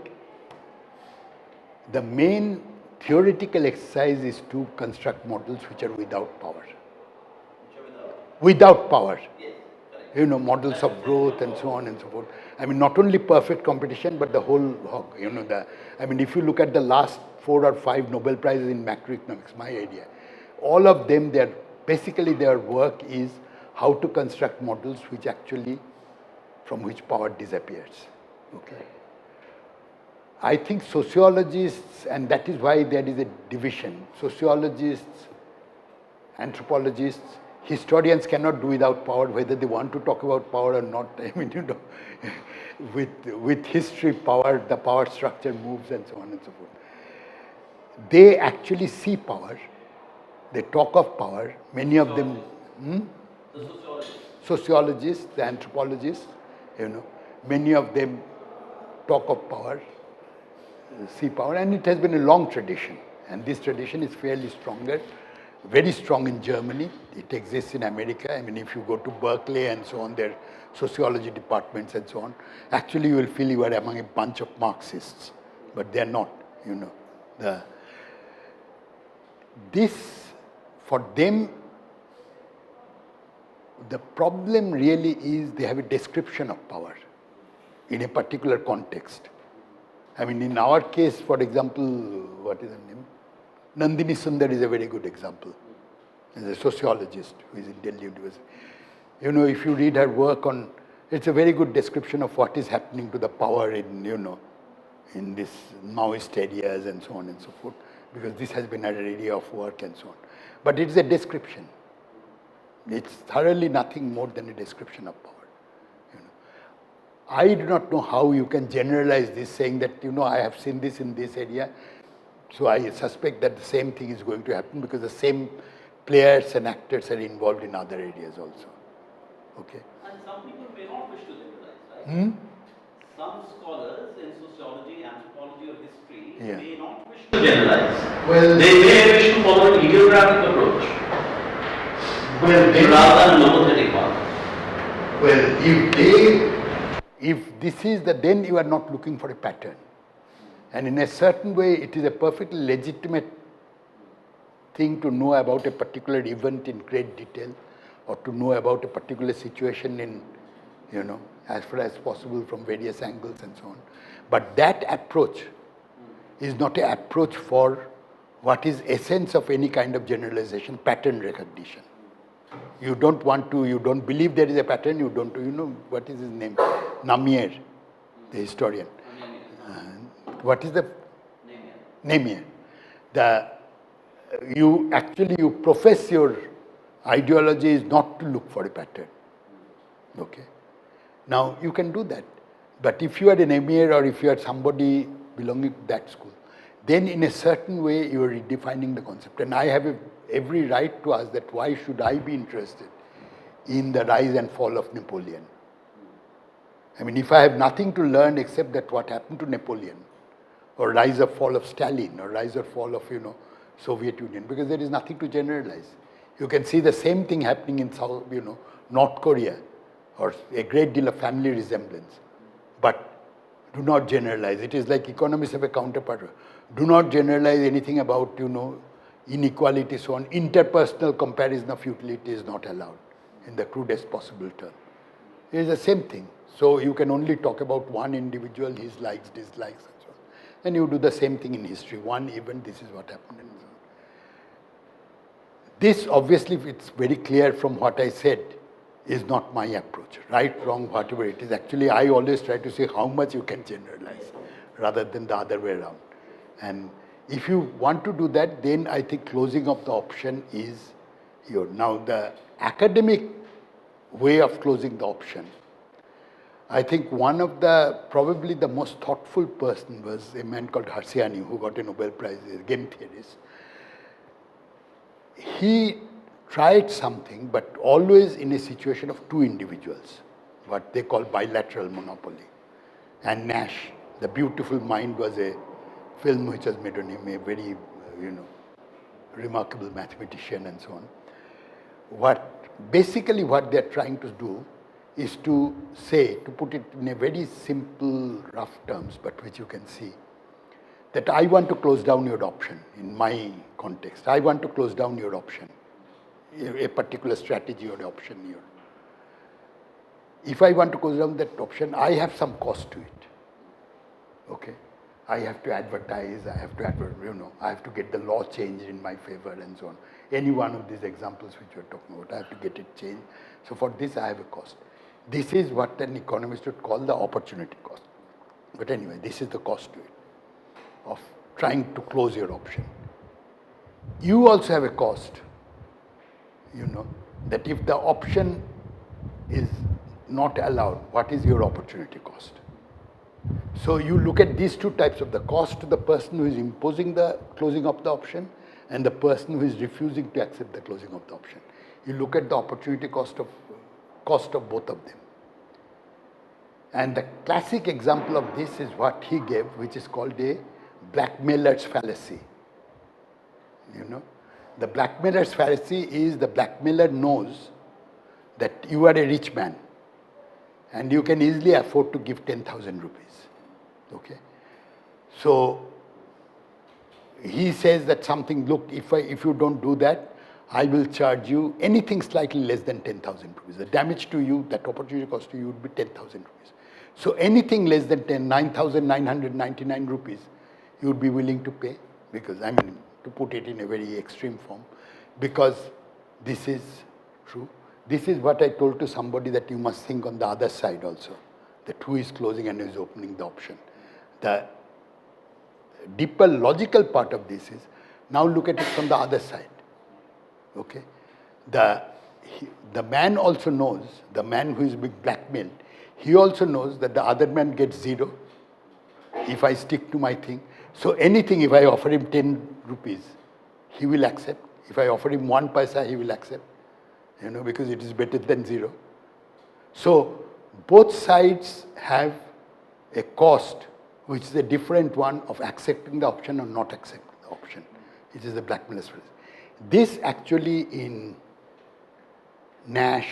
the main theoretical exercise is to construct models which are without power. Without power. Models of growth and so on and so forth. I mean, not only perfect competition, but the whole hog. If you look at the last 4 or 5 Nobel Prizes in macroeconomics, my idea, all of them, basically their work is how to construct models which actually, from which power disappears. Okay. I think sociologists, and that is why there is a division, sociologists, anthropologists, historians cannot do without power, whether they want to talk about power or not. I mean, with history, the power structure moves and so on and so forth. They actually see power. They talk of power. Many of them, The sociologists, the anthropologists, many of them talk of power, see power, and it has been a long tradition. And this tradition is fairly stronger. Very strong in Germany. It exists in America. I mean, if you go to Berkeley and so on, their sociology departments and so on, actually you will feel you are among a bunch of Marxists, but they are not. For them, the problem really is they have a description of power in a particular context. I mean, in our case, for example, what is her name? Nandini Sundar is a very good example. As a sociologist who is in Delhi University. If you read her work it's a very good description of what is happening to the power in, in these Maoist areas and so on and so forth, because this has been her area of work and so on. But it's a description. It's thoroughly nothing more than a description of power. I do not know how you can generalize this, saying that, I have seen this in this area, so I suspect that the same thing is going to happen because the same players and actors are involved in other areas also. Okay. And some people may not wish to liberalize, right? Some scholars in sociology, anthropology, or history may not wish to generalize. Well, they may wish to follow an ideographic approach. Rather than a logothetic one. Well, if this is then you are not looking for a pattern. And in a certain way, it is a perfectly legitimate thing to know about a particular event in great detail, or to know about a particular situation in, as far as possible from various angles and so on. But that approach is not an approach for what is essence of any kind of generalization, pattern recognition. You don't want to, you don't believe there is a pattern, what is his name? Nayyar, the historian. what is the name? You profess your ideology is not to look for a pattern. Okay. Now you can do that. But if you are an emir or if you are somebody belonging to that school, then in a certain way you are redefining the concept. And I have every right to ask that why should I be interested in the rise and fall of Napoleon? I mean, if I have nothing to learn except that what happened to Napoleon, or rise or fall of Stalin, or rise or fall of, Soviet Union, because there is nothing to generalize. You can see the same thing happening in South, North Korea, or a great deal of family resemblance. But do not generalize. It is like economists have a counterpart. Do not generalize anything about, inequality, so on. Interpersonal comparison of utility is not allowed in the crudest possible term. It is the same thing. So you can only talk about one individual, his likes, dislikes, and so on. And you do the same thing in history. One event, this is what happened, and so on. This, obviously, it's very clear from what I said, is not my approach. Right, wrong, whatever it is. Actually, I always try to say how much you can generalize, rather than the other way around. And if you want to do that, then I think closing of the option is your. Now, the academic way of closing the option, I think one of probably the most thoughtful person was a man called Harsiani, who got a Nobel Prize, a game theorist. He tried something, but always in a situation of two individuals, what they call bilateral monopoly. And Nash, The Beautiful Mind, was a film which was made on him, a very, remarkable mathematician and so on. Basically what they're trying to do is to say, to put it in a very simple, rough terms, but which you can see, that I want to close down your option in my context. I want to close down your option, a particular strategy or option here. If I want to close down that option, I have some cost to it. Okay? I have to advertise, I have to get the law changed in my favor and so on. Any one of these examples which you're talking about, I have to get it changed. So for this, I have a cost. This is what an economist would call the opportunity cost. But anyway, this is the cost to it, of trying to close your option. You also have a cost, that if the option is not allowed, what is your opportunity cost? So you look at these two types of the cost to the person who is imposing the closing of the option and the person who is refusing to accept the closing of the option. You look at the opportunity cost of both of them. And the classic example of this is what he gave, which is called a blackmailer's fallacy. The blackmailer's fallacy is the blackmailer knows that you are a rich man and you can easily afford to give 10,000 rupees. Okay? So he says that something, look, if you don't do that, I will charge you anything slightly less than 10,000 rupees. The damage to you, that opportunity cost to you would be 10,000 rupees. So anything less than 9,999 rupees, you would be willing to pay, because, to put it in a very extreme form, because this is true. This is what I told to somebody, that you must think on the other side also, that who is closing and who is opening the option. The deeper logical part of this is, now look at it from the other side. Okay? The man also knows, the man who is being blackmailed, he also knows that the other man gets 0 if I stick to my thing. So anything, if I offer him 10 rupees, he will accept. If I offer him 1 paisa, he will accept, because it is better than 0. So both sides have a cost, which is a different one of accepting the option or not accepting the option. It is the blackmailer's fallacy. This actually, in Nash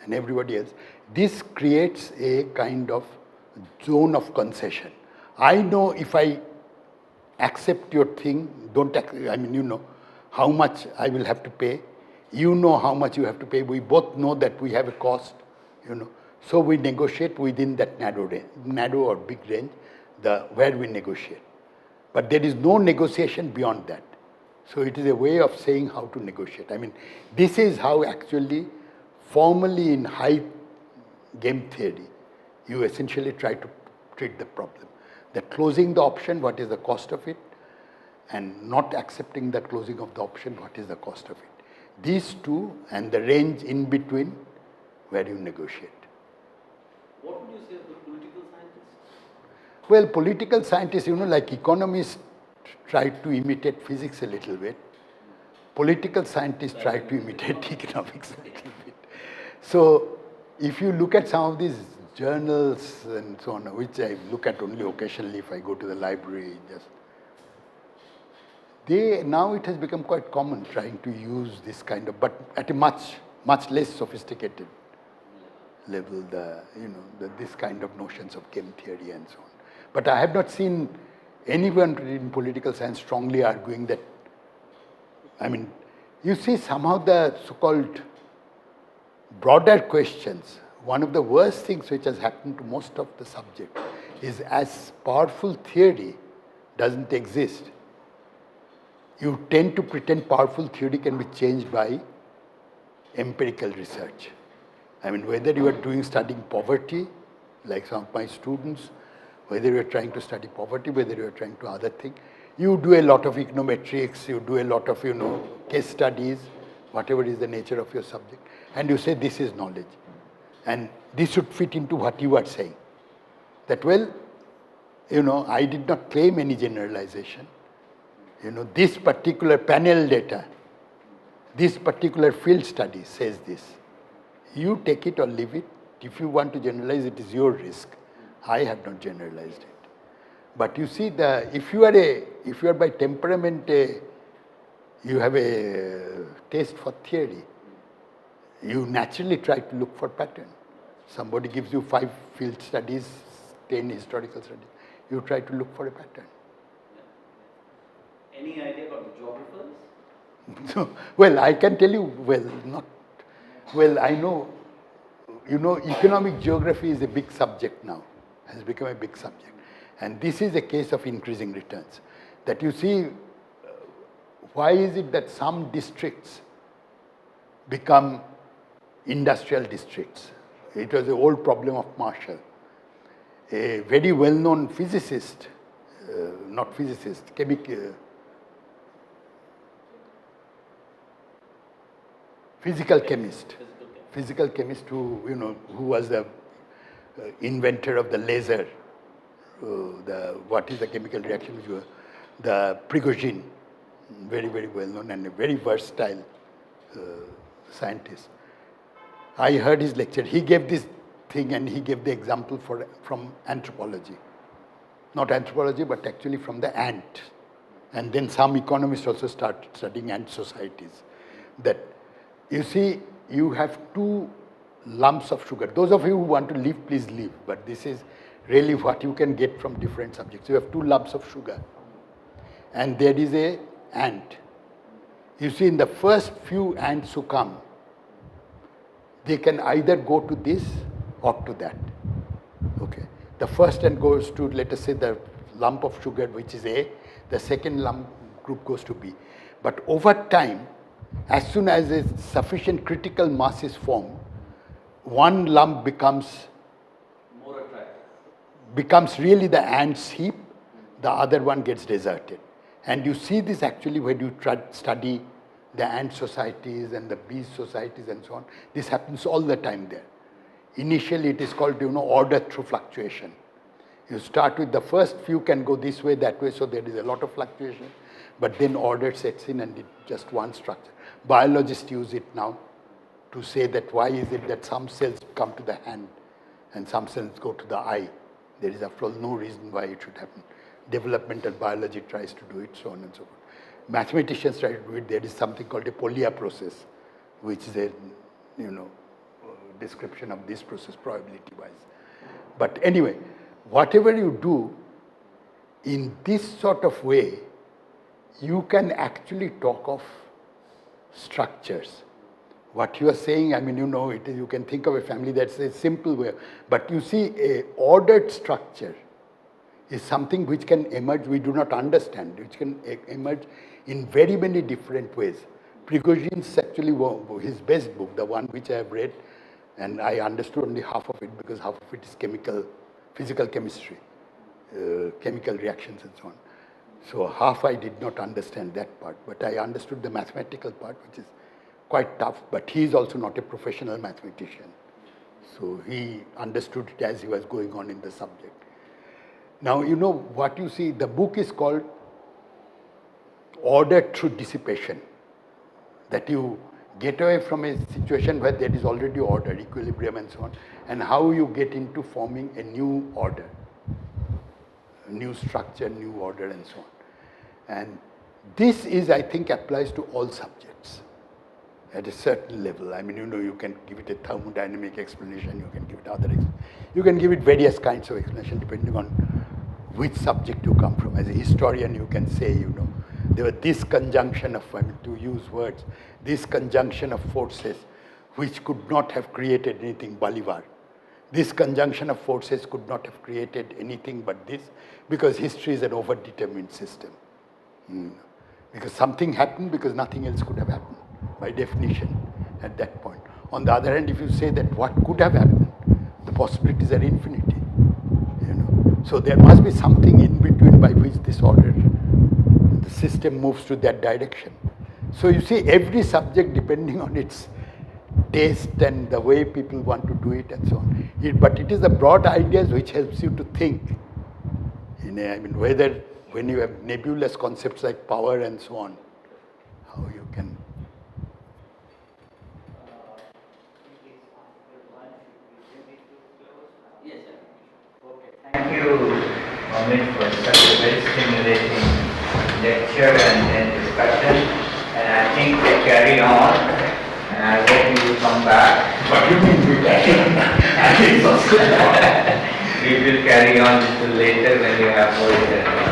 and everybody else, this creates a kind of zone of concession. I know if I accept your thing, how much I will have to pay. You know how much you have to pay. We both know that we have a cost, So we negotiate within that narrow or big range, where we negotiate. But there is no negotiation beyond that. So it is a way of saying how to negotiate. This is how actually, formally in high game theory, you essentially try to treat the problem. That closing the option, what is the cost of it? And not accepting the closing of the option, what is the cost of it? These two and the range in between where you negotiate. What would you say of the political scientists? Well, political scientists, like economists try to imitate physics a little bit. Political scientists try to imitate economics a little bit. So, if you look at some of these journals and so on, which I look at only occasionally if I go to the library, now it has become quite common trying to use this kind of, but at a much less sophisticated level, this kind of notions of game theory and so on. But I have not seen anyone in political science strongly arguing that, you see somehow the so-called broader questions, one of the worst things which has happened to most of the subject is as powerful theory doesn't exist. You tend to pretend powerful theory can be changed by empirical research. Whether you are studying poverty, like some of my students, whether you are trying to study poverty, whether you are trying to other thing, you do a lot of econometrics, you do a lot of, case studies, whatever is the nature of your subject, and you say this is knowledge. And this should fit into what you are saying. That, I did not claim any generalization. This particular panel data, this particular field study says this. You take it or leave it. If you want to generalize, it is your risk. I have not generalized it. But you see, if you are by temperament, you have a taste for theory, you naturally try to look for pattern. Somebody gives you 5 field studies, 10 historical studies. You try to look for a pattern. Any idea about the geographers? Well, I can tell you, I know, economic geography is a big subject now, has become a big subject. And this is a case of increasing returns. That you see, why is it that some districts become industrial districts? It was the old problem of Marshall. A very well-known physicist, physical chemist who was the inventor of the laser, what is the chemical reaction, the Prigozhin, very, very well known and a very versatile scientist. I heard his lecture. He gave this thing and he gave the example from anthropology. Not anthropology, but actually from the ant. And then some economists also started studying ant societies. That, you see, you have 2 lumps of sugar. Those of you who want to leave, please leave. But this is really what you can get from different subjects. You have 2 lumps of sugar. And there is an ant. You see, in the first few ants who come, they can either go to this or to that. Okay. The first ant goes to, let us say, the lump of sugar, which is A. The second lump group goes to B. But over time, as soon as a sufficient critical mass is formed, one lump becomes more attractive. Becomes really the ant's heap, the other one gets deserted. And you see this actually when you study the ant societies and the bee societies and so on. This happens all the time there. Initially it is called, order through fluctuation. You start with the first few can go this way, that way, so there is a lot of fluctuation. But then order sets in and it's just one structure. Biologists use it now to say that why is it that some cells come to the hand and some cells go to the eye. There is after all no reason why it should happen. Developmental biology tries to do it, so on and so forth. Mathematicians try to do it. There is something called a Polya process, which is a description of this process probability-wise. But anyway, whatever you do in this sort of way, you can actually talk of structures. What you are saying, you can think of a family that's a simple way, but you see, a ordered structure is something which can emerge, we do not understand, which can emerge in very many different ways. Prigozhin's actually his best book, the one which I have read, and I understood only half of it because half of it is physical chemistry. chemical reactions and so on. So half I did not understand that part, but I understood the mathematical part, which is quite tough, but he is also not a professional mathematician. So he understood it as he was going on in the subject. Now, you know what you see, the book is called Order Through Dissipation, that you get away from a situation where there is already order, equilibrium and so on, and how you get into forming a new order, a new structure, new order and so on. And this is, I think, applies to all subjects at a certain level. I mean, you know, you can give it a thermodynamic explanation, you can give it other, you can give it various kinds of explanation depending on which subject you come from. As a historian, you can say, you know, there were this conjunction of, I mean, to use words, this conjunction of forces which could not have created anything, Bolivar. This conjunction of forces could not have created anything but this, because history is an overdetermined system. Because something happened because nothing else could have happened, by definition, at that point. On the other hand, if you say that what could have happened, the possibilities are infinity. You know? So there must be something in between by which this order, the system moves to that direction. So you see, every subject, depending on its taste and the way people want to do it and so on. But it is the broad ideas which helps you to think. I mean, whether when you have nebulous concepts like power and so on, how you can. Thank you, Amit, for such a very stimulating lecture and discussion. And I think we carry on, and I hope you will come back. What do you mean we carry on? I think so. We will carry on a little later when you have more